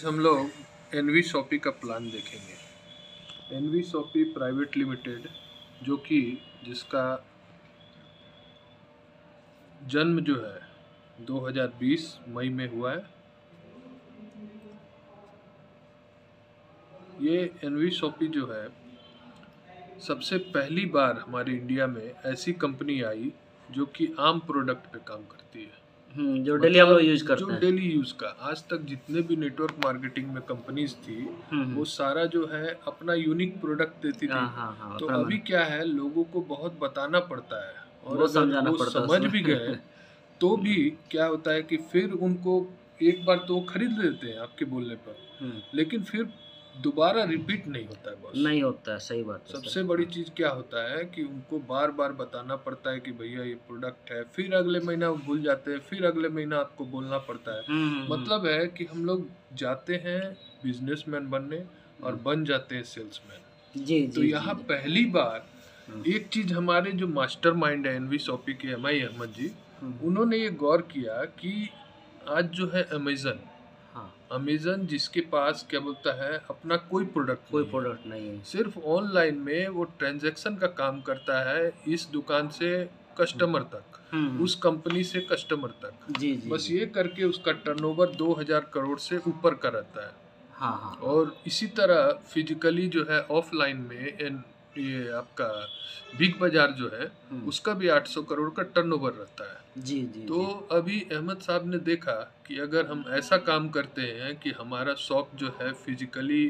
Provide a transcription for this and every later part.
हम लोग N V shoppe का प्लान देखेंगे। एनवी शॉपी प्राइवेट लिमिटेड जो कि जिसका जन्म जो है 2020 मई में हुआ है। ये एनवी शॉपी जो है सबसे पहली बार हमारे इंडिया में ऐसी कंपनी आई जो कि आम प्रोडक्ट पे काम करती है। जो डेली हम लोग यूज करते जो हैं। डेली यूज का आज तक जितने भी नेटवर्क मार्केटिंग में कंपनीज थी वो सारा जो है अपना यूनिक प्रोडक्ट देती थी। तो अभी क्या है, लोगों को बहुत बताना पड़ता है और अगर वो समझ भी गए तो भी क्या होता है कि फिर उनको एक बार तो खरीद लेते हैं आपके बोलने पर, लेकिन फिर दोबारा रिपीट नहीं होता है। बस नहीं होता है, सही बात है। सबसे बड़ी चीज क्या होता है कि उनको बार बार बताना पड़ता है कि भैया ये प्रोडक्ट है, फिर अगले महीना वो भूल जाते हैं, फिर अगले महीना आपको बोलना पड़ता है। मतलब है कि हम लोग जाते हैं बिजनेसमैन बनने और बन जाते हैं सेल्समैन। जी तो यहाँ पहली बार एक चीज हमारे जो मास्टर माइंड है एनवी शॉपी के एम.आई. अहमद जी, उन्होंने ये गौर किया कि आज जो है अमेजन जिसके पास क्या बोलता है अपना कोई प्रोडक्ट नहीं है, सिर्फ ऑनलाइन में वो ट्रांजैक्शन का काम करता है, इस दुकान से कस्टमर तक, उस कंपनी से कस्टमर तक। बस ये करके उसका टर्नओवर 2000 करोड़ से ऊपर का रहता है। और इसी तरह फिजिकली जो है ऑफलाइन में ये आपका बिग बाजार जो है उसका भी 800 करोड़ का टर्नओवर रहता है। तो अभी अहमद साहब ने देखा कि अगर हम ऐसा काम करते हैं कि हमारा शॉप जो है फिजिकली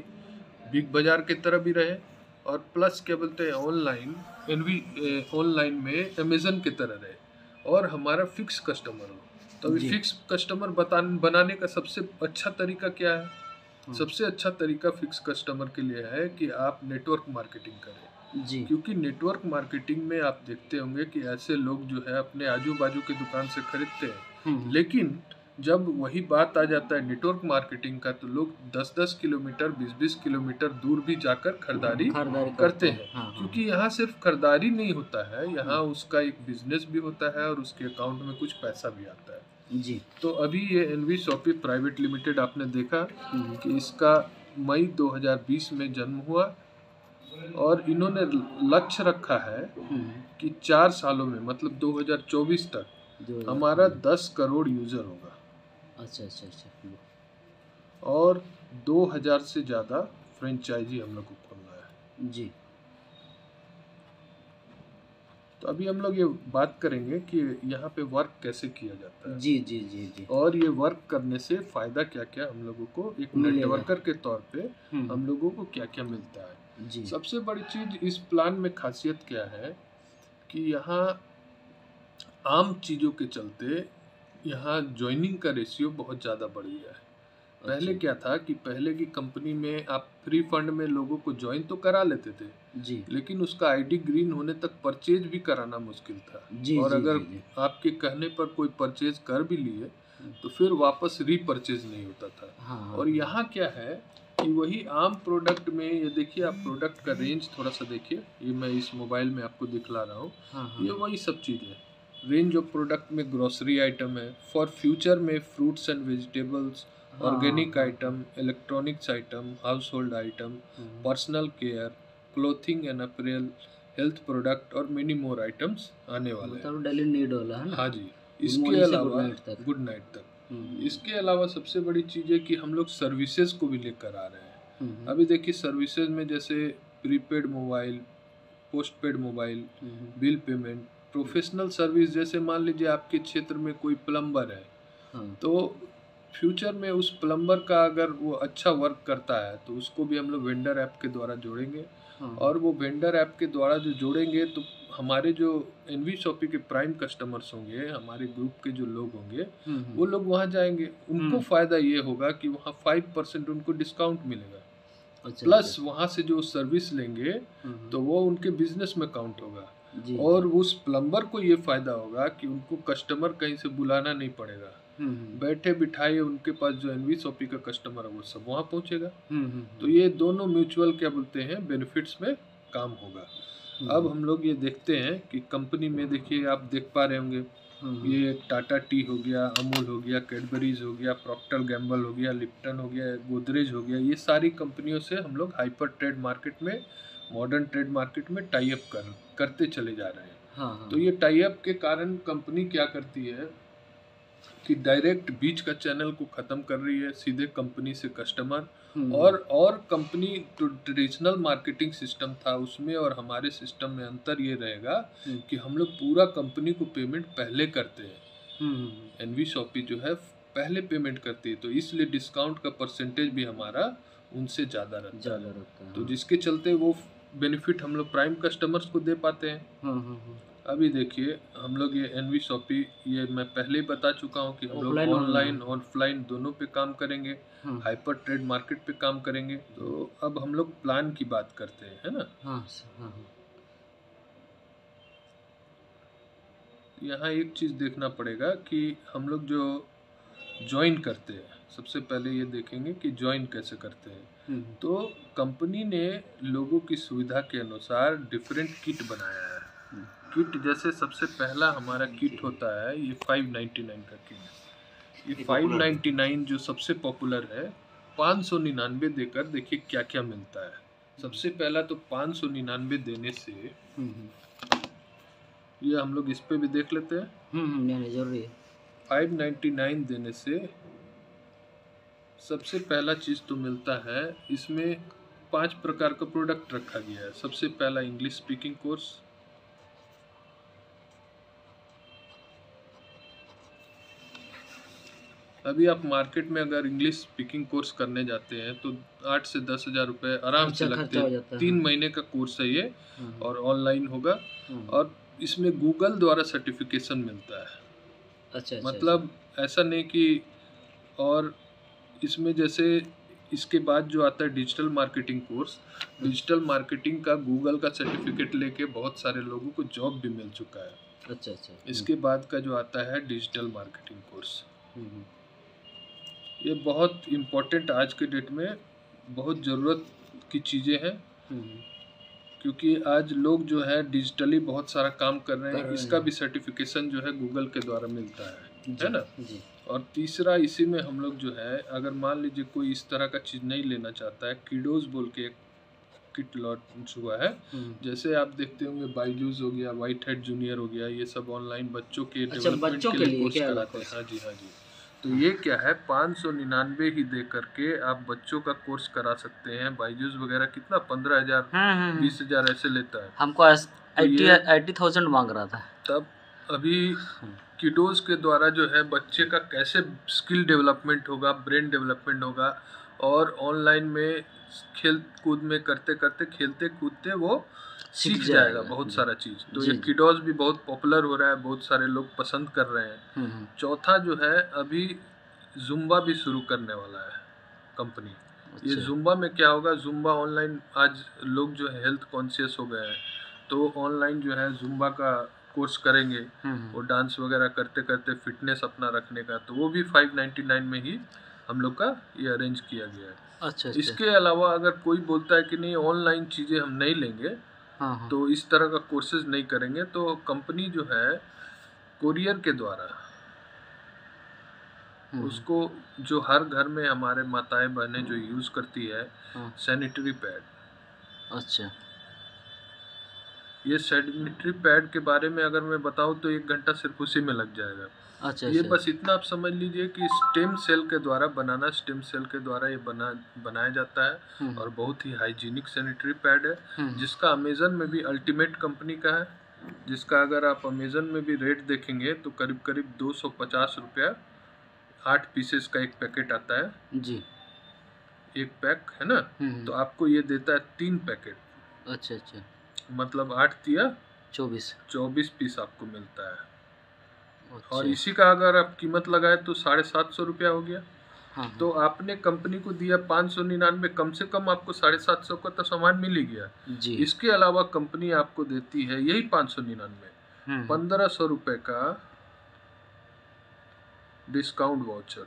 बिग बाजार की तरह भी रहे और प्लस क्या बोलते हैं ऑनलाइन में अमेजन की तरह रहे और हमारा फिक्स कस्टमर हो, तो अभी फिक्स कस्टमर बनाने का सबसे अच्छा तरीका क्या है? सबसे अच्छा तरीका फिक्स कस्टमर के लिए है कि आप नेटवर्क मार्केटिंग करें। क्योंकि नेटवर्क मार्केटिंग में आप देखते होंगे कि ऐसे लोग जो है अपने आजू बाजू की दुकान से खरीदते हैं, लेकिन जब वही बात आ जाता है नेटवर्क मार्केटिंग का तो लोग 10-10 किलोमीटर 20-20 किलोमीटर दूर भी जाकर खरीदारी करते हैं। क्योंकि यहाँ सिर्फ खरीदारी नहीं होता है, यहाँ उसका एक बिजनेस भी होता है और उसके अकाउंट में कुछ पैसा भी आता है। तो अभी ये एनवी शॉपी प्राइवेट लिमिटेड आपने देखा कि इसका मई 2020 में जन्म हुआ और इन्होंने लक्ष्य रखा है कि 4 सालों में मतलब 2024 तक हमारा 10 करोड़ यूजर होगा। अच्छा। और 2000 से ज़्यादा फ्रेंचाइजी हम लोग को खोलना है। तो अभी हम लोग ये बात करेंगे कि यहाँ पे वर्क कैसे किया जाता है। जी। और ये वर्क करने से फ़ायदा क्या क्या हम लोगों को एक नेटवर्कर के तौर पे हम लोगों को क्या क्या मिलता है। सबसे बड़ी चीज़ इस प्लान में खासियत क्या है कि यहाँ आम चीज़ों के चलते यहाँ ज्वाइनिंग का रेशियो बहुत ज़्यादा बढ़ गया है। पहले क्या था कि पहले की कंपनी में आप फ्री फंड में लोगों को ज्वाइन तो करा लेते थे, लेकिन उसका आईडी ग्रीन होने तक परचेज भी कराना मुश्किल था। और अगर आपके कहने पर कोई परचेज कर भी लिए तो फिर वापस रीपरचेज नहीं होता था। और यहाँ क्या है कि वही आम प्रोडक्ट में ये देखिए, आप प्रोडक्ट का रेंज थोड़ा सा देखिए, ये मैं इस मोबाइल में आपको दिखला रहा हूँ। ये वही सब चीज़ है। रेंज ऑफ प्रोडक्ट में ग्रोसरी आइटम है, फॉर फ्यूचर में fruits and vegetables, organic item, electronics item, house hold item, personal care, clothing and April, health product और मेनी मोर आइटम्स आने वाले हैं। डेली नीड वाला है। हाँ जी। इसके अलावा गुड नाइट तक इसके अलावा सबसे बड़ी चीज़ है कि हम लोग सर्विसेज को भी लेकर आ रहे हैं। अभी देखिए सर्विसेज में जैसे prepaid mobile, postpaid mobile, bill payment, professional service, जैसे मान लीजिए आपके क्षेत्र में कोई प्लम्बर है तो फ्यूचर में उस प्लम्बर का अगर वो अच्छा वर्क करता है तो उसको भी हम लोग वेंडर ऐप के द्वारा जोड़ेंगे। और वो वेंडर ऐप के द्वारा जो जोड़ेंगे तो हमारे जो एनवी शॉपी के प्राइम कस्टमर्स होंगे, हमारे ग्रुप के जो लोग होंगे वो लोग वहाँ जाएंगे, उनको फ़ायदा ये होगा कि वहाँ 5% उनको डिस्काउंट मिलेगा। प्लस वहाँ से जो सर्विस लेंगे तो वो उनके बिजनेस में काउंट होगा। और उस प्लम्बर को ये फ़ायदा होगा कि उनको कस्टमर कहीं से बुलाना नहीं पड़ेगा, बैठे बिठाए उनके पास जो एनवी शॉपी का कस्टमर है वो सब वहाँ पहुँचेगा। तो ये दोनों म्यूचुअल क्या बोलते हैं बेनिफिट्स में काम होगा। अब हम लोग ये देखते हैं कि कंपनी में देखिए, आप देख पा रहे होंगे ये टाटा टी हो गया, अमूल हो गया, कैडबरीज हो गया, प्रॉक्टर गैम्बल हो गया, लिप्टन हो गया, गोदरेज हो गया, ये सारी कंपनियों से हम लोग हाइपर ट्रेड मार्केट में, मॉडर्न ट्रेड मार्केट में टाई अप करते चले जा रहे हैं। हाँ। तो ये टाई अप के कारण कंपनी क्या करती है कि डायरेक्ट बीच का चैनल को ख़त्म कर रही है, सीधे कंपनी से कस्टमर। और कंपनी जो ट्रेडिशनल मार्केटिंग सिस्टम था उसमें और हमारे सिस्टम में अंतर ये रहेगा कि हम लोग पूरा कंपनी को पेमेंट पहले करते हैं। एनवी शॉपी जो है पहले पेमेंट करती है, तो इसलिए डिस्काउंट का परसेंटेज भी हमारा उनसे ज़्यादा रहता है। तो जिसके चलते वो बेनिफिट हम लोग प्राइम कस्टमर्स को दे पाते हैं। अभी देखिए हम लोग ये एनवी शॉपी, ये मैं पहले ही बता चुका हूँ कि हम लोग ऑनलाइन ऑफलाइन दोनों पे काम करेंगे, हाइपर ट्रेड मार्केट पे काम करेंगे। तो अब हम लोग प्लान की बात करते हैं, है ना। यहाँ एक चीज़ देखना पड़ेगा कि हम लोग जो ज्वाइन करते हैं, सबसे पहले ये देखेंगे कि ज्वाइन कैसे करते हैं। तो कंपनी ने लोगों की सुविधा के अनुसार डिफरेंट किट बनाया है। किट जैसे सबसे पहला हमारा किट होता है ये 599 का किट। ये 599 जो सबसे पॉपुलर है, 599 देकर देखिए क्या क्या मिलता है। सबसे पहला तो 599 देने से, ये हम लोग इस पे भी देख लेते हैं। जरूरी है। 599 देने से सबसे पहला चीज़ तो मिलता है, इसमें 5 प्रकार का प्रोडक्ट रखा गया है। सबसे पहला इंग्लिश स्पीकिंग कोर्स, अभी आप मार्केट में अगर इंग्लिश स्पीकिंग कोर्स करने जाते हैं तो 8 से 10 हज़ार रुपये आराम से लगते हैं। 3 महीने का कोर्स है ये, और ऑनलाइन होगा, और इसमें गूगल द्वारा सर्टिफिकेशन मिलता है। अच्छा। मतलब ऐसा नहीं कि, और इसमें जैसे इसके बाद जो आता है digital marketing course, digital marketing का गूगल का सर्टिफिकेट लेके बहुत सारे लोगों को जॉब भी मिल चुका है। अच्छा। इसके बाद का जो आता है डिजिटल मार्केटिंग कोर्स, ये बहुत इम्पोर्टेंट आज के डेट में बहुत ज़रूरत की चीज़ें हैं, क्योंकि आज लोग जो है डिजिटली बहुत सारा काम कर रहे हैं। इसका भी सर्टिफिकेशन जो है गूगल के द्वारा मिलता है ना जी। और तीसरा इसी में हम लोग जो है, अगर मान लीजिए कोई इस तरह का चीज़ नहीं लेना चाहता है, किडोज बोल के एक किट लॉन्च हुआ है। जैसे आप देखते होंगे बायजूस हो गया, व्हाइट हेड जूनियर हो गया, ये सब ऑनलाइन बच्चों के डेवलपमेंट के लिए कोर्स कराते हैं। हाँ जी। तो ये क्या है, 599 ही दे करके आप बच्चों का कोर्स करा सकते हैं। बायजूस वगैरह कितना 15,000 20,000 ऐसे लेता है। हमको 80,000 मांग रहा था तब। अभी किडोज के द्वारा जो है बच्चे का कैसे स्किल डेवलपमेंट होगा, ब्रेन डेवलपमेंट होगा, और ऑनलाइन में खेल कूद में करते करते, खेलते कूदते वो सीख जाएगा बहुत सारा चीज़। तो ये किडोज भी बहुत पॉपुलर हो रहा है, बहुत सारे लोग पसंद कर रहे हैं। चौथा जो है, अभी जुम्बा भी शुरू करने वाला है कंपनी। ये जुम्बा में क्या होगा, जुम्बा ऑनलाइन, आज लोग जो है हेल्थ कॉन्शियस हो गए हैं, तो ऑनलाइन जो है जुम्बा का कोर्स करेंगे, वो डांस वगैरह करते करते फिटनेस अपना रखने का, तो वो भी 599 में ही हम लोग का ये अरेंज किया गया है। अच्छा। इसके अलावा अगर कोई बोलता है कि नहीं ऑनलाइन चीज़ें हम नहीं लेंगे, तो इस तरह का कोर्सेज नहीं करेंगे, तो कंपनी जो है कोरियर के द्वारा उसको, जो हर घर में हमारे माताएं बहनें जो यूज़ करती है, सैनिटरी पैड। अच्छा। ये सैनिटरी पैड के बारे में अगर मैं बताऊं तो 1 घंटा सिर्फ उसी में लग जाएगा। ये बस इतना आप समझ लीजिए कि स्टेम सेल के द्वारा ये बनाया जाता है, और बहुत ही हाइजीनिक सैनिटरी पैड है, जिसका अमेज़न में भी अल्टीमेट कंपनी का है, जिसका अगर आप अमेज़न में भी रेट देखेंगे तो करीब करीब 250 रुपया 8 पीसेस का एक पैकेट आता है जी। एक पैक है ना, तो आपको ये देता है 3 पैकेट। अच्छा। मतलब 8 तिया 24 पीस आपको मिलता है। अच्छा। और इसी का अगर आप कीमत लगाए तो 750 रुपया हो गया। तो आपने कंपनी को दिया 599, कम से कम आपको 750 का तो सामान मिल ही गया जी। इसके अलावा कंपनी आपको देती है यही 599 1500 रुपए का डिस्काउंट वाउचर।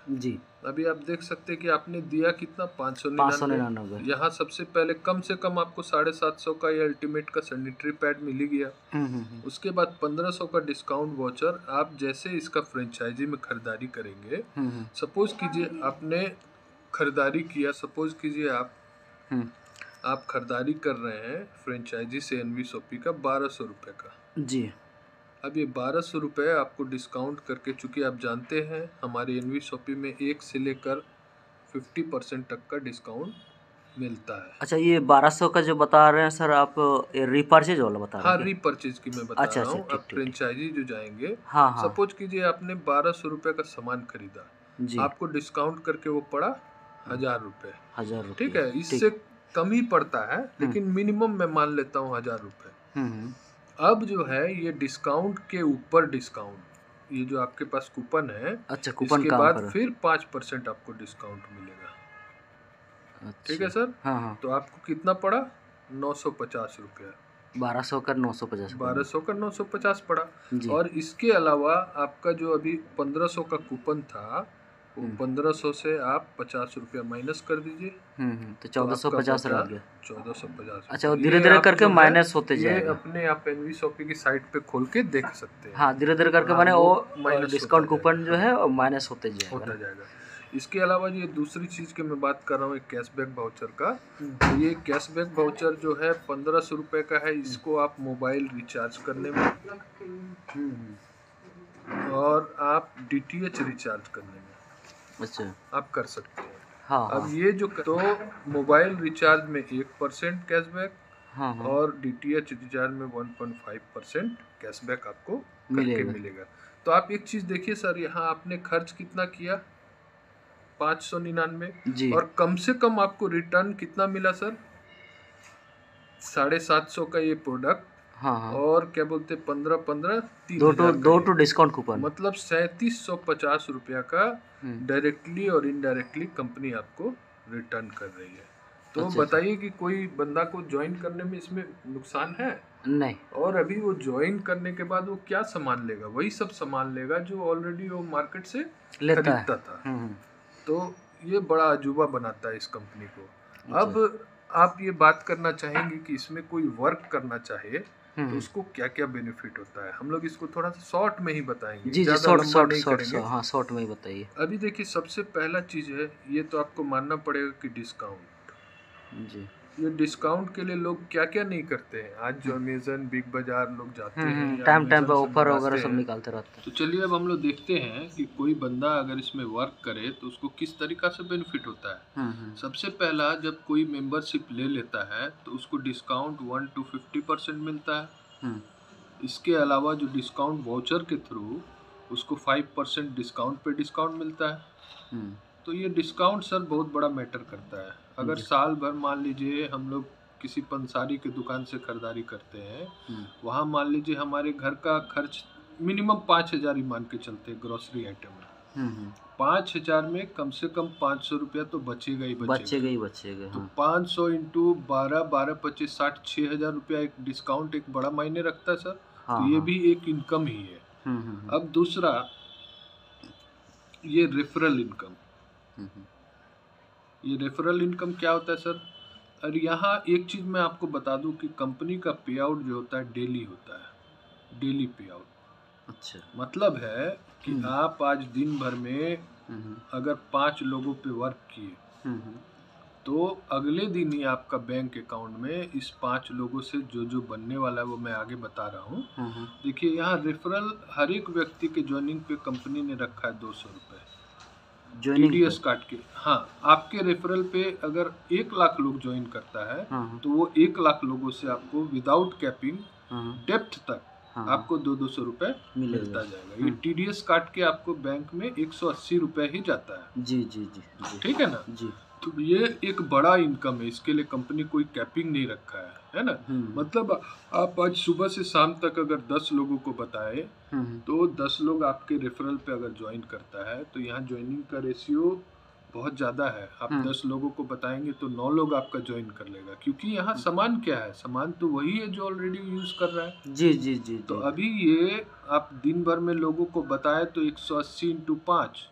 जी। अभी आप देख सकते हैं कि आपने दिया कितना 599। यहाँ सबसे पहले कम से कम आपको 750 का या अल्टीमेट का सैनिटरी पैड मिल ही गया। उसके बाद 1500 का डिस्काउंट वाउचर। आप जैसे इसका फ्रेंचाइजी में खरीदारी करेंगे, सपोज कीजिए आपने खरीदारी किया, सपोज कीजिए आप खरीदारी कर रहे हैं फ्रेंचाइजी से एनवी शॉपी का 1200 रुपये का जी। अब ये 1200 रुपये आपको डिस्काउंट करके, चूँकि आप जानते हैं हमारे एनवी शॉपी में 1 से लेकर 50% तक का डिस्काउंट मिलता है। अच्छा, ये 1200 का जो बता रहे हैं सर आप, रीपरचेज वाला बता रहे हैं? हाँ, रीपरचेज की मैं बता रहा हूँ। आप फ्रेंचाइजी जो जाएंगे, सपोज कीजिए आपने 1200 रुपये का सामान खरीदा, आपको डिस्काउंट करके वो पड़ा 1000 रुपये। 1000 रुपये, ठीक है। इससे कम ही पड़ता है, लेकिन मिनिमम मैं मान लेता हूँ 1000 रुपये। अब जो है ये डिस्काउंट के ऊपर डिस्काउंट, ये जो आपके पास कूपन है, अच्छा, कूपन इसके बाद फिर 5% आपको डिस्काउंट मिलेगा। अच्छा। ठीक है सर। हाँ। तो आपको कितना पड़ा? 950 रुपया। 1200 का 950। 1200 का 950 पड़ा। और इसके अलावा आपका जो अभी 1500 का कूपन था, 1500 से आप 50 रुपया माइनस कर दीजिए, तो 1450 रह गया। 1450। अच्छा, धीरे धीरे करके माइनस होते जाएगा। अपने आप एनवी शॉपी की साइट पे खोल के देख सकते हैं। हाँ, धीरे धीरे करके मैंने वो डिस्काउंट कूपन जो है माइनस होता जाएगा। इसके अलावा ये दूसरी चीज की मैं बात कर रहा हूँ, कैशबैक वाउचर का। तो ये कैशबैक वाउचर जो है 1500 रुपये का है। इसको आप मोबाइल रिचार्ज करने में और आप DTH रिचार्ज करने में आप कर सकते हैं। अब ये जो तो मोबाइल रिचार्ज में 1% कैशबैक, और DTH रिचार्ज में 1.5% कैशबैक आपको मिलेगा। तो आप एक चीज देखिए सर, यहाँ आपने खर्च कितना किया? 599, और कम से कम आपको रिटर्न कितना मिला सर? 750 का ये प्रोडक्ट। और क्या बोलते 15 दो डिस्काउंट कूपन, मतलब 3750 रुपया का डायरेक्टली और इनडायरेक्टली कंपनी आपको रिटर्न कर रही है। तो बताइए कि कोई बंदा को ज्वाइन करने में इसमें नुकसान है? नहीं। और अभी वो ज्वाइन करने के बाद वो क्या सामान लेगा? वही सब सामान लेगा जो ऑलरेडी वो मार्केट से खरीदता था। तो ये बड़ा अजूबा बनाता है इस कंपनी को। अब आप ये बात करना चाहेंगे कि इसमें कोई वर्क करना चाहे तो उसको क्या क्या बेनिफिट होता है। हम लोग इसको थोड़ा सा शॉर्ट में ही बताएंगे। जी, शॉर्ट में ही बताइए। अभी देखिए, सबसे पहला चीज है, ये तो आपको मानना पड़ेगा कि डिस्काउंट। जी, ये डिस्काउंट के लिए लोग क्या क्या नहीं करते हैं। आज जो अमेजन, बिग बाजार लोग जाते हैं, टाइम पे ऑफर वगैरह सब निकालते रहते हैं। तो चलिए अब हम लोग देखते हैं कि कोई बंदा अगर इसमें वर्क करे तो उसको किस तरीका से बेनिफिट होता है। सबसे पहला, जब कोई मेंबरशिप ले लेता है तो उसको डिस्काउंट 1 to 50% मिलता है। इसके अलावा जो डिस्काउंट वाउचर के थ्रू उसको 5% डिस्काउंट पे डिस्काउंट मिलता है। तो ये डिस्काउंट सर बहुत बड़ा मैटर करता है। अगर साल भर मान लीजिए हम लोग किसी पंसारी की दुकान से खरीदारी करते हैं, वहाँ मान लीजिए हमारे घर का खर्च मिनिमम 5000 ही मान के चलते हैं ग्रोसरी आइटम में। 5000 में कम से कम 500 रुपया तो बचेगा ही बचेगा। तो 500 इंटू 12 25 60 6000 रुपया एक डिस्काउंट एक बड़ा मायने रखता है सर। तो ये भी एक इनकम ही है। अब दूसरा, ये रेफरल इनकम। ये रेफरल इनकम क्या होता है सर? और यहाँ एक चीज मैं आपको बता दूं कि कंपनी का पे आउट जो होता है डेली होता है, डेली पे आउट। अच्छा, मतलब है कि आप आज दिन भर में अगर 5 लोगों पे वर्क किए तो अगले दिन ही आपका बैंक अकाउंट में इस 5 लोगों से जो बनने वाला है वो मैं आगे बता रहा हूँ। देखिए, यहाँ रेफरल हर एक व्यक्ति के ज्वाइनिंग पे कंपनी ने रखा है 200 रुपये TDS काट के। हाँ, आपके रेफरल पे अगर 1 लाख लोग ज्वाइन करता है तो वो 1 लाख लोगों से आपको विदाउट कैपिंग डेप्थ तक आपको 200 रुपये मिलता जाएगा। ये TDS काट के आपको बैंक में 180 रुपये ही जाता है। जी। ठीक है ना जी। तो ये एक बड़ा इनकम है। इसके लिए कंपनी कोई कैपिंग नहीं रखा है ना। मतलब आप आज सुबह से शाम तक अगर 10 लोगों को बताए तो 10 लोग आपके रेफरल पे अगर ज्वाइन करता है तो यहाँ ज्वाइनिंग का रेशियो बहुत ज़्यादा है। आप 10 लोगों को बताएंगे तो 9 लोग आपका ज्वाइन कर लेगा, क्योंकि यहाँ सामान क्या है, सामान तो वही है जो ऑलरेडी यूज कर रहा है। जी। तो अभी ये आप दिन भर में लोगों को बताए तो 180 इंटू 5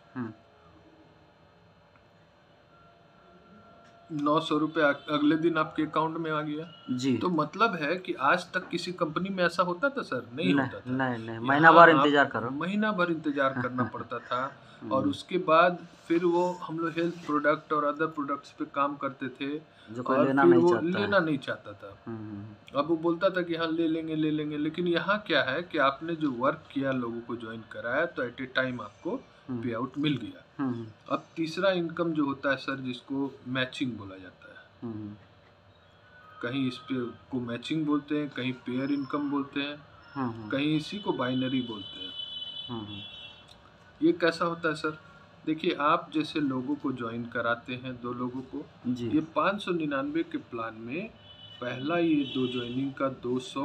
900 रुपये अगले दिन आपके अकाउंट में आ गया जी। तो मतलब है कि आज तक किसी कंपनी में ऐसा होता था सर? नहीं होता था। नहीं, महीना भर इंतजार करो, महीना भर इंतजार करना पड़ता था। और उसके बाद फिर वो हम लोग हेल्थ प्रोडक्ट और अदर प्रोडक्ट्स पे काम करते थे जो कोई लेना नहीं चाहता था। अब वो बोलता था कि हाँ ले लेंगे, लेकिन यहाँ क्या है कि आपने जो वर्क किया, लोगों को ज्वाइन कराया, तो एट ए टाइम आपको पे आउट मिल गया। अब तीसरा इनकम जो होता है सर, जिसको मैचिंग बोला जाता है, कहीं इस पे को मैचिंग बोलते हैं, कहीं पेयर इनकम बोलते हैं, कहीं इसी को बाइनरी बोलते हैं। ये कैसा होता है सर? देखिए, आप जैसे लोगों को ज्वाइन कराते हैं, 2 लोगों को, ये 599 के प्लान में पहला ये 2 ज्वाइनिंग का 200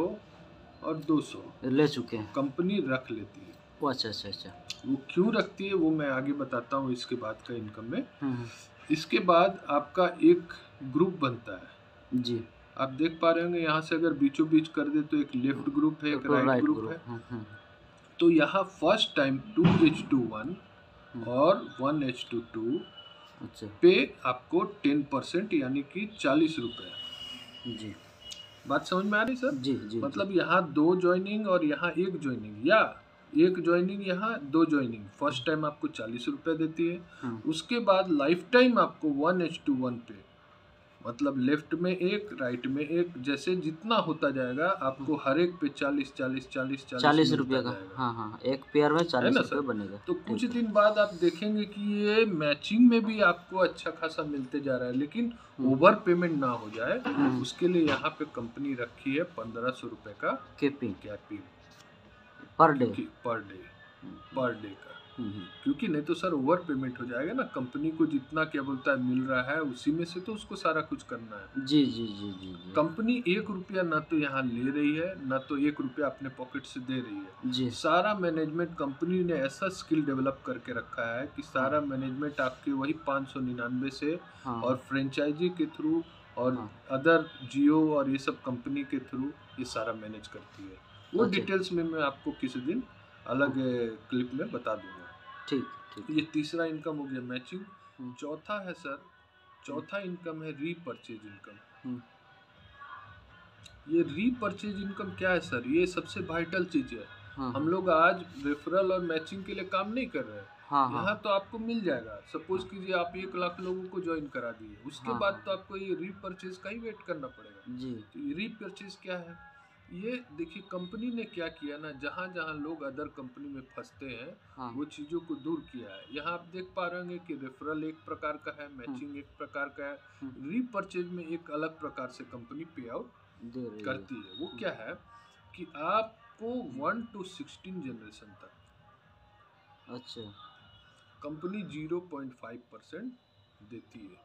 और 200 ले चुके हैं, कंपनी रख लेती है। अच्छा। वो क्यों रखती है वो मैं आगे बताता हूँ इसके बाद का इनकम में। इसके बाद आपका एक ग्रुप बनता है जी। आप देख पा रहे होंगे, यहाँ से अगर बीचों बीच कर दे तो एक लेफ्ट ग्रुप है, एक राइट ग्रुप है। तो यहाँ फर्स्ट टाइम 2H21 और 1H22 पे आपको 10% यानी कि 40 रुपये जी। बात समझ में आ रही सर? जी। मतलब यहाँ 2 ज्वाइनिंग और यहाँ 1 ज्वाइनिंग, या 1 ज्वाइनिंग यहाँ 2 ज्वाइनिंग, फर्स्ट टाइम आपको 40 रुपये देती है। उसके बाद लाइफ टाइम आपको 1H21 पे, मतलब लेफ्ट में 1 राइट में 1, जैसे जितना होता जाएगा आपको हर एक पे 40 रुपये का, हाँ, एक पेयर में 40 रुपये बनेगा। तो कुछ दिन बाद आप देखेंगे कि ये मैचिंग में भी आपको अच्छा खासा मिलते जा रहा है, लेकिन ओवर पेमेंट ना हो जाए उसके लिए यहाँ पे कंपनी रखी है 1500 रुपये का कैपिंग पर डे का। क्योंकि नहीं तो सर ओवर पेमेंट हो जाएगा ना, कंपनी को जितना क्या बोलता है मिल रहा है उसी में से तो उसको सारा कुछ करना है। जी। कंपनी 1 रुपया ना तो यहाँ ले रही है, ना तो 1 रुपया अपने पॉकेट से दे रही है जी। सारा मैनेजमेंट कंपनी ने ऐसा स्किल डेवलप करके रखा है कि सारा मैनेजमेंट आपके वही 599 से और फ्रेंचाइजी के थ्रू और अदर जियो और ये सब कंपनी के थ्रू ये सारा मैनेज करती है। वो डिटेल्स में मैं आपको किसी दिन अलग क्लिप में बता दूंगा। ठीक। ये तीसरा इनकम हो गया मैचिंग। चौथा है सर, चौथा इनकम है रीपर्चेज इनकम। ये रीपर्चेज इनकम क्या है सर? ये सबसे वाइटल चीज है। हम लोग आज रेफरल और मैचिंग के लिए काम नहीं कर रहे हैं। यहाँ तो आपको मिल जाएगा। सपोज कीजिए आप 1 लाख लोगों को ज्वाइन करा दिए, उसके बाद तो आपको ये रीपर्चेज का ही वेट करना पड़ेगा जी। तो ये रीपर्चेज क्या है? ये देखिए कंपनी ने क्या किया ना, जहाँ जहाँ लोग अदर कंपनी में फंसते हैं वो चीज़ों को दूर किया है। यहाँ आप देख पा रहे होंगे कि रेफरल एक प्रकार का है, मैचिंग एक प्रकार का है, रीपर्चेज में एक अलग प्रकार से कंपनी पे आउट करती है। वो क्या है कि आपको 1 to 16 जनरेशन तक अच्छा कंपनी 0.5% देती है।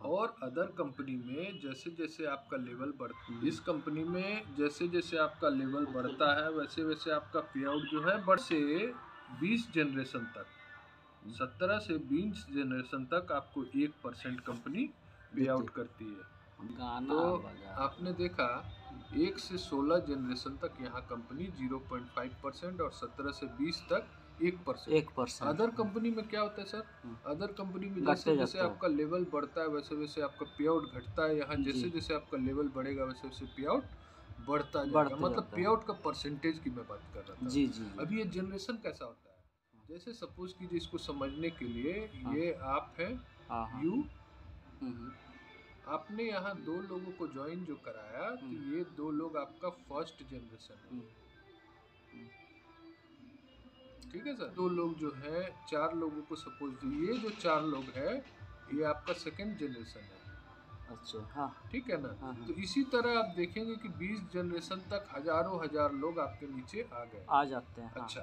और अदर कंपनी में जैसे जैसे आपका लेवल बढ़ता है, इस कंपनी में जैसे जैसे आपका लेवल बढ़ता है वैसे वैसे आपका पे आउट जो है बढ़ से 20 जनरेशन तक, 17 से 20 जनरेशन तक आपको 1% कंपनी पे आउट करती है। तो आपने देखा 1 से 16 जनरेशन तक यहाँ कंपनी 0.5% और 17 से 20 तक 1%। अदर कंपनी में क्या होता है सर? अदर कंपनी में जैसे जैसे आपका लेवल बढ़ता है वैसे वैसे आपका पे आउट घटता है। यहाँ जैसे जैसे आपका लेवल बढ़ेगा वैसे वैसे पे आउट बढ़ता जाएगा। मतलब पे आउट का परसेंटेज की मैं बात कर रहा था जी। अभी ये जनरेशन कैसा होता है, जैसे सपोज कीजिए, इसको समझने के लिए ये आप है यू, आपने यहाँ 2 लोगों को ज्वाइन जो कराया, तो ये 2 लोग आपका फर्स्ट जनरेशन है। ठीक है सर। 2 लोग जो है 4 लोगों को सपोज, ये जो 4 लोग है ये आपका सेकंड जनरेशन है। अच्छा ठीक है ना। तो इसी तरह आप देखेंगे कि 20 जनरेशन तक हजारों हजार लोग आपके नीचे आ गए, आ जाते हैं। अच्छा